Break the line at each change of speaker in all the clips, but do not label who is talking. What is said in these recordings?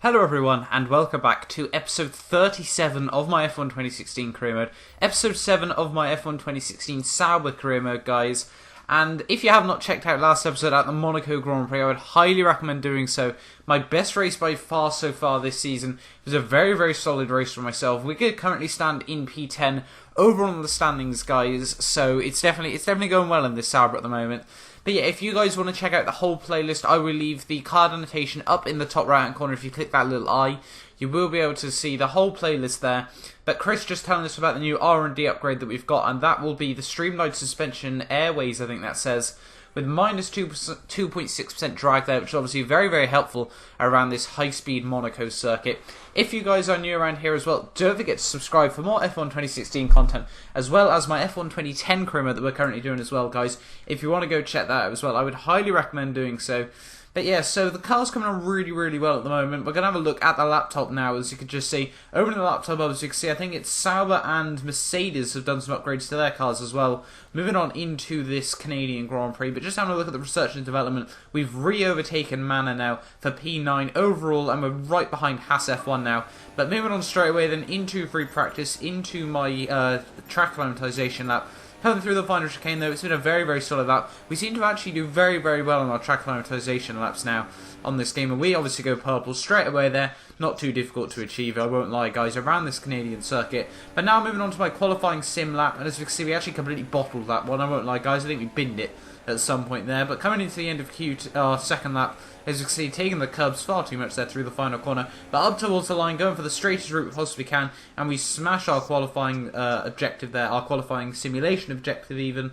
Hello everyone, and welcome back to episode 37 of my F1 2016 career mode. Episode 7 of my F1 2016 Sauber career mode, guys. And if you have not checked out last episode at the Monaco Grand Prix, I would highly recommend doing so. My best race by far so far this season. It was a very, very solid race for myself. We could currently stand in P10 over on the standings, guys. So it's definitely going well in this Sauber at the moment. But yeah, if you guys want to check out the whole playlist, I will leave the card annotation up in the top right hand corner. If you click that little eye, you will be able to see the whole playlist there. But Chris just telling us about the new R&D upgrade that we've got, and that will be the streamlined suspension airways, I think that says, with minus 2.6% drag there, which is obviously very, very helpful around this high-speed Monaco circuit. If you guys are new around here as well, don't forget to subscribe for more F1 2016 content, as well as my F1 2010 career mode that we're currently doing as well, guys. If you want to go check that out as well, I would highly recommend doing so. But yeah, so the car's coming on really, really well at the moment. We're going to have a look at the laptop now, as you can just see. Opening the laptop, as you can see, I think it's Sauber and Mercedes have done some upgrades to their cars as well. Moving on into this Canadian Grand Prix, but just having a look at the research and development, we've re-overtaken Manor now for P9 overall, and we're right behind Haas F1 now. But moving on straight away then into free practice, into my track acclimatization lap. Coming through the final chicane though, it's been a very, very solid lap. We seem to actually do very, very well on our track acclimatization laps now on this game, and we obviously go purple straight away there. Not too difficult to achieve, I won't lie, guys, around this Canadian circuit. But now moving on to my qualifying sim lap, and as you can see, we actually completely bottled that one. I won't lie, guys, I think we binned it at some point there. But coming into the end of our second lap, as you can see, taking the curbs far too much there through the final corner, but up towards the line, going for the straightest route we possibly can, and we smash our qualifying objective there, our qualifying simulation objective even,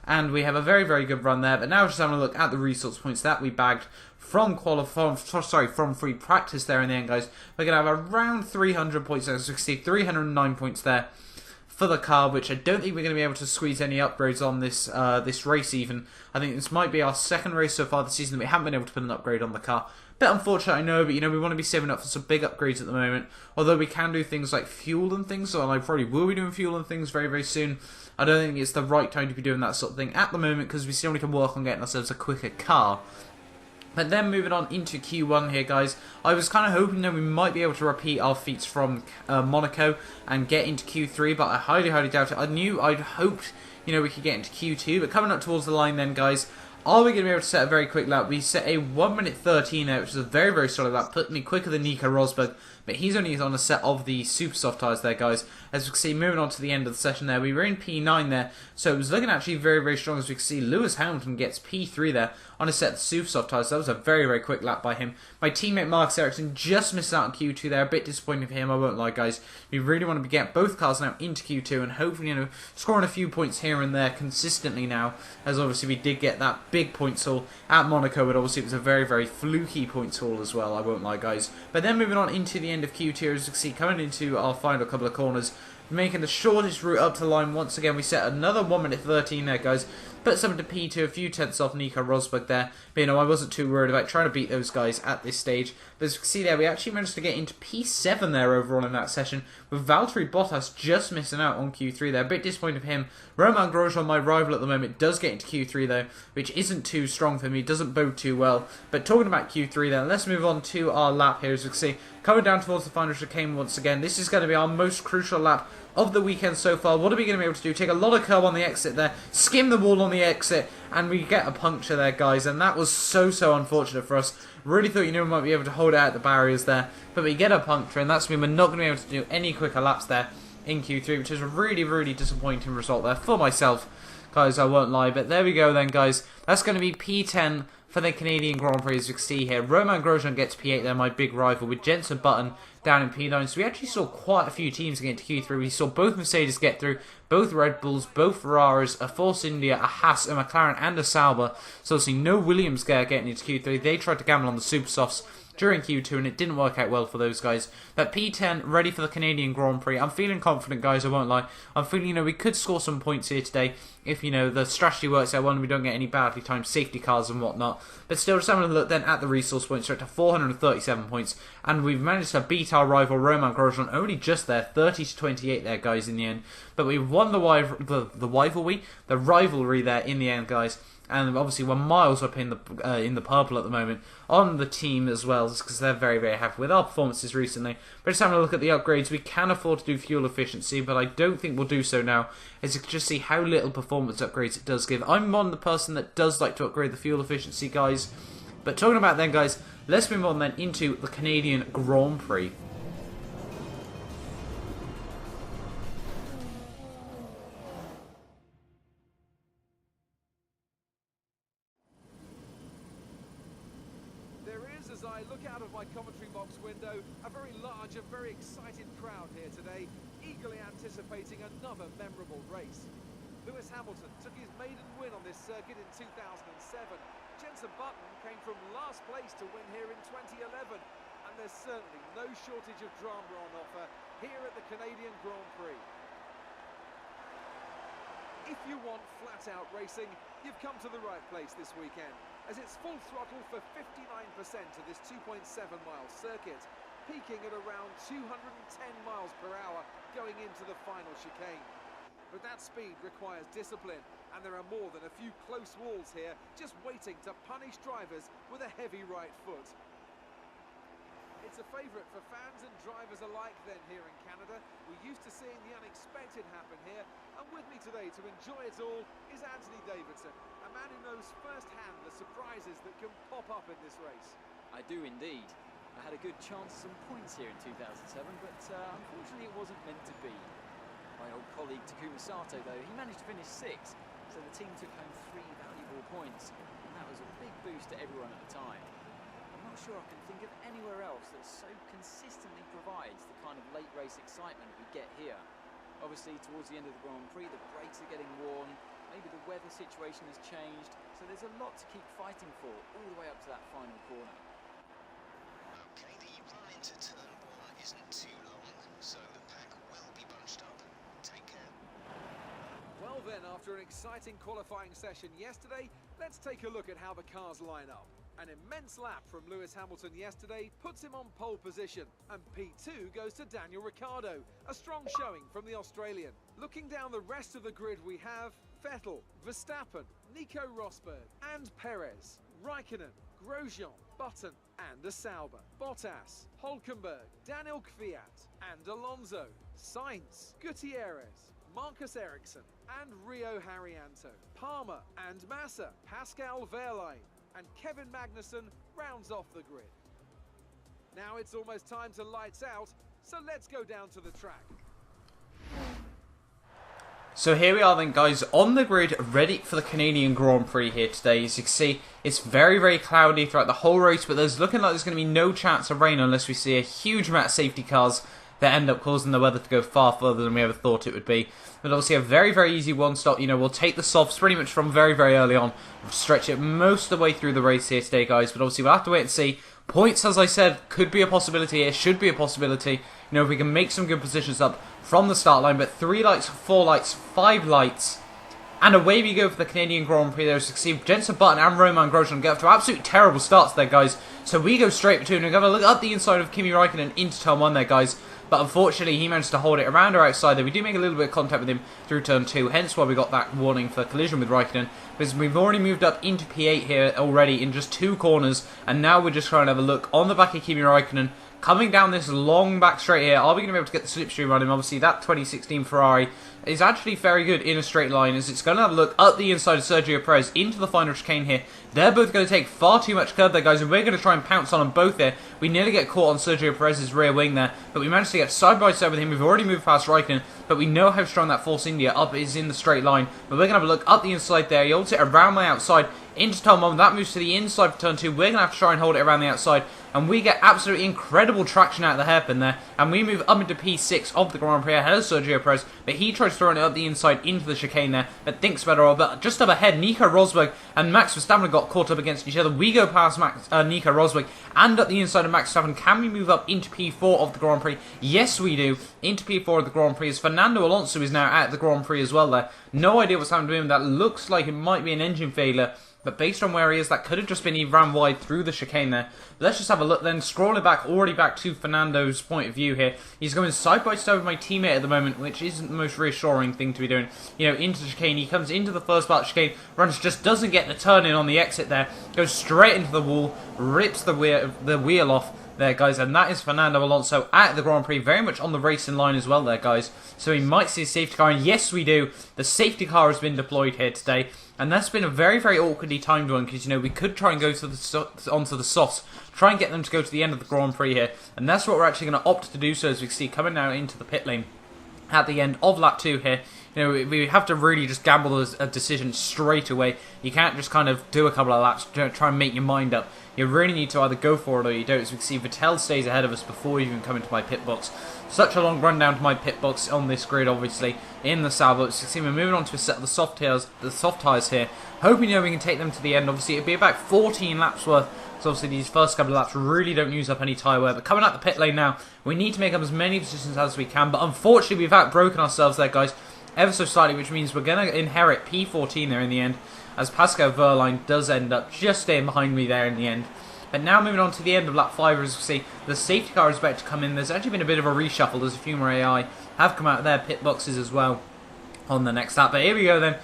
and we have a very, very good run there. But now just having a look at the resource points that we bagged from free practice there in the end, guys. We're going to have around 300 points there, so you can see 309 points there for the car, which I don't think we're going to be able to squeeze any upgrades on this race even. I think this might be our second race so far this season that we haven't been able to put an upgrade on the car. Bit unfortunate, I know, but you know, we want to be saving up for some big upgrades at the moment. Although we can do things like fuel and things, so I probably will be doing fuel and things very, very soon. I don't think it's the right time to be doing that sort of thing at the moment, because we still need to work on getting ourselves a quicker car. But then moving on into Q1 here, guys, I was kind of hoping that we might be able to repeat our feats from Monaco and get into Q3, but I highly, highly doubt it. I'd hoped, you know, we could get into Q2, but coming up towards the line then, guys, are we going to be able to set a very quick lap? We set a 1 minute 13 there, which is a very, very solid lap, put me quicker than Nico Rosberg, but he's only on a set of the super soft tyres there, guys. As we can see, moving on to the end of the session there, we were in P9 there, so it was looking actually very, very strong. As we can see, Lewis Hamilton gets P3 there on a set of super soft tyres. So that was a very, very quick lap by him. My teammate Marcus Ericsson just missed out on Q2 there, a bit disappointing for him, I won't lie, guys. We really want to get both cars now into Q2 and hopefully, you know, scoring a few points here and there consistently now, as obviously we did get that big points haul at Monaco, but obviously it was a very, very fluky points haul as well, I won't lie, guys. But then moving on into the end of Q2, as you can see, coming into our final couple of corners, making the shortest route up to the line once again. We set another 1 minute 13 there, guys. Put something to P2, a few tenths off Nico Rosberg there. But, you know, I wasn't too worried about trying to beat those guys at this stage. But as you can see there, we actually managed to get into P7 there overall in that session, with Valtteri Bottas just missing out on Q3 there. A bit disappointed for him. Romain Grosjean, my rival at the moment, does get into Q3 though, which isn't too strong for me, doesn't bode too well. But talking about Q3 then, let's move on to our lap here. As you can see, coming down towards the final chicane once again. This is going to be our most crucial lap of the weekend so far. What are we going to be able to do? Take a lot of curb on the exit there, skim the wall on the exit, and we get a puncture there, guys, and that was so unfortunate for us. Really thought, you know, we might be able to hold out the barriers there, but we get a puncture, and that's mean we're not going to be able to do any quicker laps there in Q3, which is a really, really disappointing result there for myself, guys, I won't lie. But there we go then, guys. That's going to be P10 for the Canadian Grand Prix, as you can see here. Romain Grosjean gets P8 there, my big rival, with Jenson Button down in P9. So we actually saw quite a few teams get into Q3. We saw both Mercedes get through, both Red Bulls, both Ferraris, a Force India, a Haas, a McLaren, and a Sauber. So obviously no Williams getting into Q3. They tried to gamble on the super softs during Q2, and it didn't work out well for those guys. But P10, ready for the Canadian Grand Prix. I'm feeling confident, guys, I won't lie. I'm feeling, you know, we could score some points here today if, you know, the strategy works out well and we don't get any badly timed safety cars and whatnot. But still, just having a look then at the resource points, we're up to 437 points, and we've managed to beat our rival Romain Grosjean only just there, 30-28 there, guys, in the end. But we won the rivalry there in the end, guys. and obviously we're miles up in the purple at the moment on the team as well, because they're very, very happy with our performances recently. But just having a look at the upgrades, we can afford to do fuel efficiency, but I don't think we'll do so now, as you can just see how little performance upgrades it does give. I'm one of the person that does like to upgrade the fuel efficiency, guys. But talking about then, guys, let's move on then into the Canadian Grand Prix.
As I look out of my commentary box window, a very large and very excited crowd here today, eagerly anticipating another memorable race. Lewis Hamilton took his maiden win on this circuit in 2007. Jenson Button came from last place to win here in 2011, and there's certainly no shortage of drama on offer here at the Canadian Grand Prix. If you want flat-out racing, you've come to the right place this weekend, as it's full throttle for 59% of this 2.7-mile circuit, peaking at around 210 miles per hour going into the final chicane. But that speed requires discipline, and there are more than a few close walls here, just waiting to punish drivers with a heavy right foot. It's a favourite for fans and drivers alike then here in Canada. We're used to seeing the unexpected happen here, and with me today to enjoy it all is Anthony Davidson, a man who knows firsthand the surprises that can pop up in this race.
I do indeed. I had a good chance at some points here in 2007, but unfortunately it wasn't meant to be. My old colleague Takuma Sato, though, he managed to finish 6th, so the team took home 3 valuable points, and that was a big boost to everyone at the time. I'm not sure I can think of anywhere else that so consistently provides the kind of late race excitement we get here. Obviously, towards the end of the Grand Prix, the brakes are getting worn, maybe the weather situation has changed, so there's a lot to keep fighting for all the way up to that final corner.
Okay, the run into turn 1 isn't too long, so the pack will be bunched up. Take care.
Well then, after an exciting qualifying session yesterday, let's take a look at how the cars line up. An immense lap from Lewis Hamilton yesterday puts him on pole position, and P2 goes to Daniel Ricciardo, a strong showing from the Australian. Looking down the rest of the grid, we have Vettel, Verstappen, Nico Rosberg and Perez, Raikkonen, Grosjean, Button and a Sauber, Bottas, Hülkenberg, Daniel Kvyat and Alonso, Sainz, Gutierrez, Marcus Ericsson and Rio Haryanto, Palmer and Massa, Pascal Wehrlein and Kevin Magnussen rounds off the grid. Now it's almost time to lights out, so let's go down to the track.
So here we are then, guys, on the grid, ready for the Canadian Grand Prix here today. As you can see, it's very, very cloudy throughout the whole race, but there's looking like there's going to be no chance of rain unless we see a huge amount of safety cars that end up causing the weather to go far further than we ever thought it would be. But obviously a very, very easy one-stop. You know, we'll take the softs pretty much from very, very early on, stretch it most of the way through the race here today, guys. But obviously we'll have to wait and see. Points, as I said, could be a possibility here, should be a possibility. You know, if we can make some good positions up from the start line. But 3 lights, 4 lights, 5 lights. And away we go for the Canadian Grand Prix there. As you can see, Jenson Button and Romain Grosjean get up to absolutely terrible starts there, guys. So we go straight between them. We're going to look up the inside of Kimi Raikkonen into turn 1 there, guys. But unfortunately, he managed to hold it around or outside there. We do make a little bit of contact with him through turn 2, hence why we got that warning for collision with Raikkonen. Because we've already moved up into P8 here already in just 2 corners, and now we're just trying to have a look on the back of Kimi Raikkonen. Coming down this long back straight here, are we going to be able to get the slipstream on him? Obviously, that 2016 Ferrari is actually very good in a straight line, as it's going to have a look up the inside of Sergio Perez into the final chicane here. They're both going to take far too much curb there, guys, and we're going to try and pounce on them both there. We nearly get caught on Sergio Perez's rear wing there, but we managed to get side by side with him. We've already moved past Raikkonen, but we know how strong that Force India up is in the straight line. But we're going to have a look up the inside there. He holds it around my outside into turn 1. That moves to the inside for turn 2. We're going to have to try and hold it around the outside, and we get absolutely incredible traction out of the hairpin there, and we move up into P6 of the Grand Prix ahead of Sergio Perez, but he tries throwing it up the inside into the chicane there, but thinks better of it. Just up ahead, Nico Rosberg and Max Verstappen got caught up against each other. We go past Nico Rosberg and up the inside of Max Verstappen. Can we move up into P4 of the Grand Prix? Yes, we do. Into P4 of the Grand Prix, as Fernando Alonso is now at the Grand Prix as well there. No idea what's happened to him. That looks like it might be an engine failure. But based on where he is, that could have just been he ran wide through the chicane there. But let's just have a look then. Scrolling back, already back to Fernando's point of view here. He's going side by side with my teammate at the moment, which isn't the most reassuring thing to be doing. You know, into the chicane. He comes into the first part of the chicane, runs, just doesn't get the turn in on the exit there. Goes straight into the wall, rips the wheel off there, guys, and that is Fernando Alonso at the Grand Prix, very much on the racing line as well there, guys. So we might see a safety car, and yes, we do. The safety car has been deployed here today, and that's been a very, very awkwardly timed one, because, you know, we could try and go to onto the softs, try and get them to go to the end of the Grand Prix here, and that's what we're actually going to opt to do, so as we see coming now into the pit lane at the end of lap 2 here. You know, we have to really just gamble a decision straight away. You can't just kind of do a couple of laps, try and make your mind up. You really need to either go for it or you don't. As we can see, Vettel stays ahead of us before you even come into my pit box. Such a long run down to my pit box on this grid, obviously, in the Sauber. As you can see, we're moving on to a set of the soft tyres here. Hoping, you know, we can take them to the end. Obviously, it'll be about 14 laps worth. So obviously these first couple of laps really don't use up any tyre wear. But coming out the pit lane now, we need to make up as many positions as we can. But unfortunately, we've outbroken ourselves there, guys, ever so slightly, which means we're going to inherit P14 there in the end, as Pascal Wehrlein does end up just staying behind me there in the end. But now moving on to the end of lap 5, as we see, the safety car is about to come in. There's actually been a bit of a reshuffle. There's a few more AI have come out of their pit boxes as well on the next lap. But here we go then,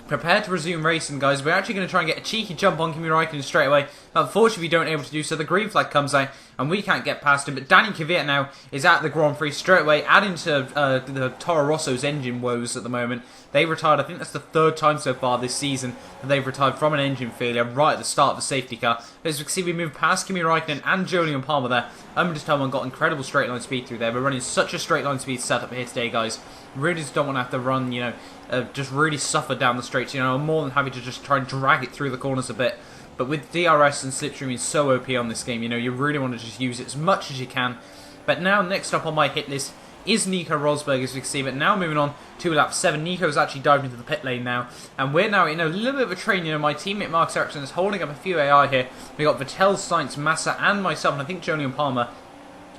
prepare to resume racing, guys. We're actually going to try and get a cheeky jump on Kimi Raikkonen straight away. But unfortunately, we don't able to do so. The green flag comes out, and we can't get past him. But Danny Kvyat now is at the Grand Prix straight away, adding to the Toro Rosso's engine woes at the moment. They retired, I think that's the 3rd time so far this season that they've retired from an engine failure right at the start of the safety car. As we can see, we moved past Kimi Raikkonen and Julian Palmer there. Just tell one got incredible straight line speed through there. We're running such a straight line speed setup here today, guys. Really just don't want to have to run, you know, just really suffer down the straights. You know, I'm more than happy to just try and drag it through the corners a bit. But with DRS and slipstream being so OP on this game, you know, you really want to just use it as much as you can. But now, next up on my hit list is Nico Rosberg, as we can see. But now moving on to lap 7, Nico's actually dived into the pit lane now. And we're now in a little bit of a train. You know, my teammate Marcus Ericsson is holding up a few AI here. We got Vettel, Sainz, Massa, and myself, and I think Julian Palmer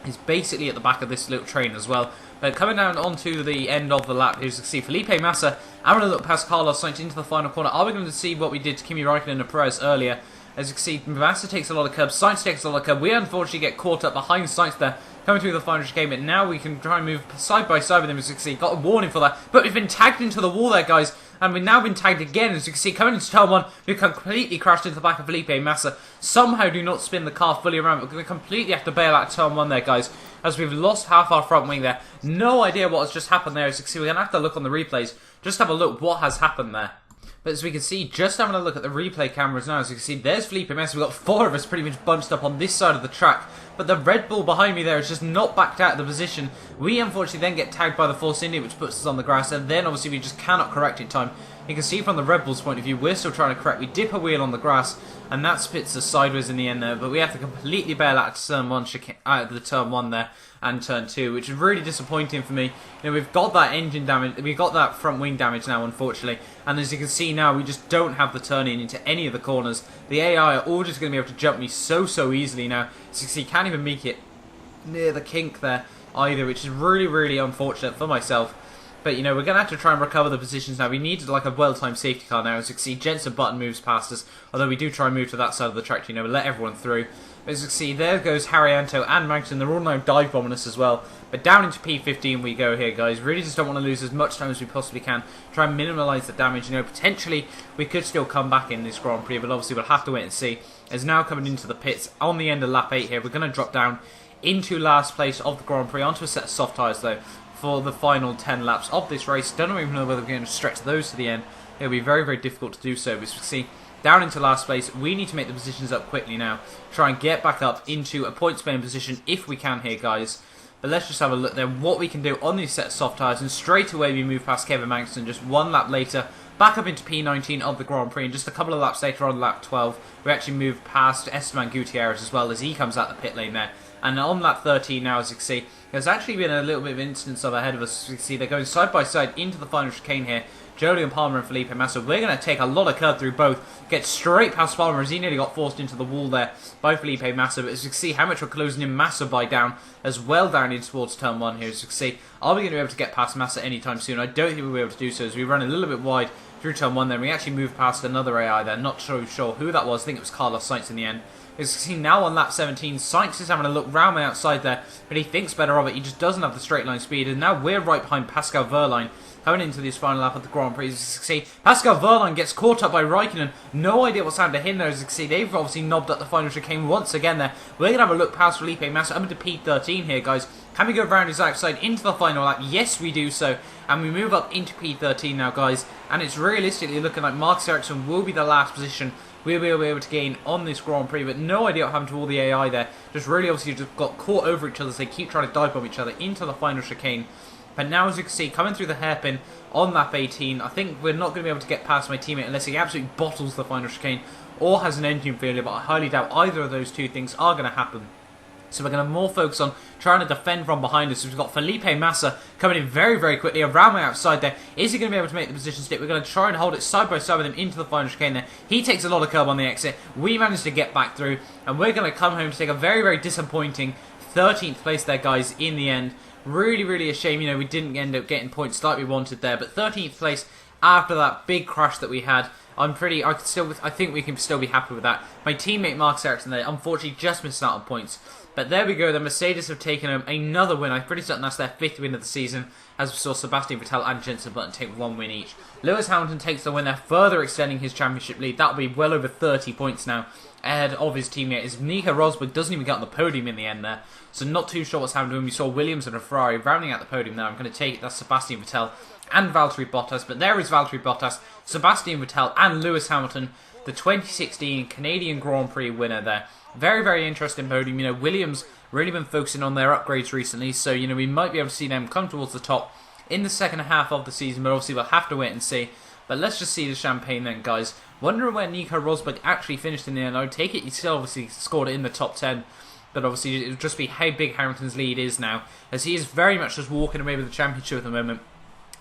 is basically at the back of this little train as well. But coming down onto the end of the lap, here you can see Felipe Massa having a look past Carlos Sainz into the final corner. Are we going to see what we did to Kimi Raikkonen and Perez earlier? As you can see, Massa takes a lot of curbs, Sainz takes a lot of curbs. We unfortunately get caught up behind Sainz there, coming through the final chicane. But now we can try and move side by side with him, as you can see. Got a warning for that, but we've been tagged into the wall there, guys. And we've now been tagged again, as you can see, coming into turn 1, we completely crashed into the back of Felipe Massa. Somehow do not spin the car fully around, but we're going to completely have to bail out turn 1 there, guys, as we've lost half our front wing there. No idea what has just happened there. As you can see, we're going to have to look on the replays, just have a look what has happened there. But as we can see, just having a look at the replay cameras now, as you can see, there's Felipe Massa. We've got 4 of us pretty much bunched up on this side of the track. But the Red Bull behind me there is just not backed out of the position. We unfortunately then get tagged by the Force India, which puts us on the grass. And then obviously we just cannot correct in time. You can see from the Red Bull's point of view, we're still trying to correct. We dip a wheel on the grass, and that spits us sideways in the end there. But we have to completely bail out to turn 1, out of the turn 1 there, and turn 2, which is really disappointing for me. You know, we've got that engine damage, we've got that front wing damage now, unfortunately. And as you can see now, we just don't have the turn-in into any of the corners. The AI are all just going to be able to jump me so easily now. As you can see, can't even make it near the kink there either, which is really unfortunate for myself. But, you know, we're going to have to try and recover the positions now. We need, like, a well-timed safety car now. As you can see, Jensen Button moves past us. Although we do try and move to that side of the track, you know, let everyone through. But as you can see, there goes Haryanto and Magnussen. They're all now dive bombing us as well. But down into P15 we go here, guys. Really just don't want to lose as much time as we possibly can. Try and minimalise the damage. You know, potentially we could still come back in this Grand Prix, but obviously we'll have to wait and see. As now coming into the pits on the end of lap 8 here, we're going to drop down into last place of the Grand Prix, onto a set of soft tyres though, for the final 10 laps of this race. Don't even know whether we're going to stretch those to the end. It'll be very difficult to do so. But as you can see, down into last place, we need to make the positions up quickly now. Try and get back up into a points-paying position if we can here, guys. But let's just have a look then what we can do on these set of soft tyres. And straight away we move past Kevin Magnussen just 1 lap later, back up into P19 of the Grand Prix. And just a couple of laps later on lap 12, we actually move past Esteban Gutierrez as well, as he comes out the pit lane there. And on lap 13 now, as you can see, there's actually been a little bit of instance of ahead of us. As you can see, they're going side by side into the final chicane here. Jolyon Palmer and Felipe Massa. We're going to take a lot of curve through both. Get straight past Palmer as he nearly got forced into the wall there by Felipe Massa. But as you can see how much we're closing in Massa by down as well down in towards turn 1 here. As you can see, are we going to be able to get past Massa anytime soon? I don't think we'll be able to do so as we run a little bit wide through turn 1 there. We actually moved past another AI there. Not so sure who that was. I think it was Carlos Sainz in the end. As you can see now on lap 17, Sainz is having a look round the outside there, but he thinks better of it. He just doesn't have the straight line speed, and now we're right behind Pascal Wehrlein coming into this final lap of the Grand Prix. As you can see, Pascal Wehrlein gets caught up by Raikkonen. No idea what's happened to him there. As you can see, they've obviously knobbed up the final chicane once again there. We're going to have a look past Felipe Massa up into P13 here, guys. Can we go around his outside into the final lap? Yes, we do so. And we move up into P13 now, guys. And it's realistically looking like Marcus Ericsson will be the last position we'll be able to gain on this Grand Prix, but no idea what happened to all the AI there. Just really obviously just got caught over each other as they keep trying to dive bomb each other into the final chicane. But now, as you can see, coming through the hairpin on lap 18, I think we're not going to be able to get past my teammate unless he absolutely bottles the final chicane or has an engine failure, but I highly doubt either of those two things are going to happen. So we're going to more focus on trying to defend from behind us. So we've got Felipe Massa coming in very, very quickly around my outside there. Is he going to be able to make the position stick? We're going to try and hold it side by side with him into the final chicane there. He takes a lot of curb on the exit. We managed to get back through, and we're going to come home to take a very, very disappointing 13th place there, guys, in the end. Really, really a shame, you know, we didn't end up getting points like we wanted there. But 13th place after that big crash that we had. I think we can still be happy with that. My teammate Marcus Ericsson there, unfortunately, just missed out on points. But there we go, the Mercedes have taken home another win. I'm pretty certain that's their 5th win of the season, as we saw Sebastian Vettel and Jenson Button take 1 win each. Lewis Hamilton takes the win there, further extending his championship lead. That'll be well over 30 points now ahead of his teammate. As Nico Rosberg doesn't even get on the podium in the end there, so not too sure what's happened to him. We saw Williams and a Ferrari rounding out the podium there. I'm going to take it, that's Sebastian Vettel and Valtteri Bottas, but there is Valtteri Bottas, Sebastian Vettel and Lewis Hamilton, the 2016 Canadian Grand Prix winner there. Very, very interesting podium. You know, Williams really been focusing on their upgrades recently, so, you know, we might be able to see them come towards the top in the second half of the season, but obviously we'll have to wait and see. But let's just see the champagne then, guys. Wondering where Nico Rosberg actually finished in the end. I take it he still obviously scored it in the top 10, but obviously it would just be how big Hamilton's lead is now, as he is very much just walking away with the championship at the moment.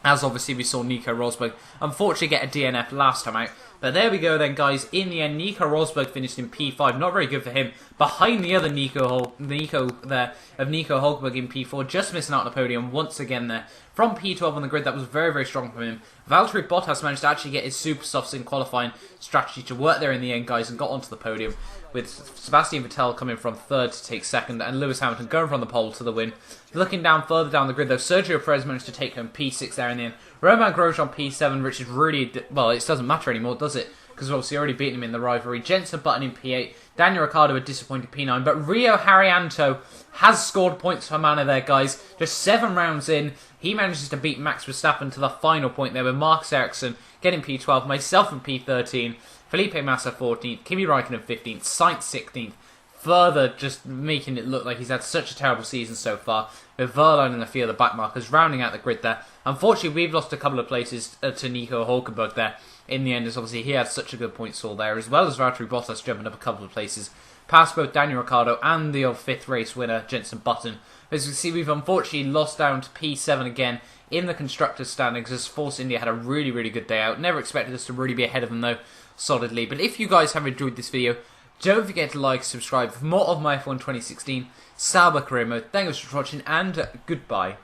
As obviously we saw Nico Rosberg unfortunately get a DNF last time out. But there we go then, guys. In the end, Nico Rosberg finished in P5. Not very good for him. Behind the other Nico Hulkenberg in P4. Just missing out on the podium once again there. From P12 on the grid, that was very, very strong from him. Valtteri Bottas managed to actually get his super softs in qualifying strategy to work there in the end, guys, and got onto the podium, with Sebastian Vettel coming from 3rd to take 2nd, and Lewis Hamilton going from the pole to the win. Looking down further down the grid, though, Sergio Perez managed to take home P6 there in the end. Romain Grosjean P7, which is really, well, it doesn't matter anymore, does it? Because we've obviously already beaten him in the rivalry. Jenson Button in P8, Daniel Ricciardo a disappointing P9, but Rio Haryanto has scored points for Mana there, guys. Just 7 rounds in, he manages to beat Max Verstappen to the final point there, with Marcus Ericsson getting P12, myself in P13, Felipe Massa 14th, Kimi Raikkonen 15th, Sainz 16th. Further just making it look like he's had such a terrible season so far, with Wehrlein and a few of the back markers rounding out the grid there. Unfortunately, we've lost a couple of places to Nico Hulkenberg there in the end, as obviously he had such a good point haul there, as well as Valtteri Bottas jumping up a couple of places past both Daniel Ricciardo and the 5th race winner, Jenson Button. As you can see, we've unfortunately lost down to P7 again in the Constructors' standings, as Force India had a really, really good day out. Never expected us to really be ahead of them, though, solidly. But if you guys have enjoyed this video, don't forget to like, subscribe for more of my F1 2016 Sauber career mode. Thank you for watching, and goodbye.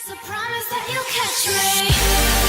So promise that you'll catch me.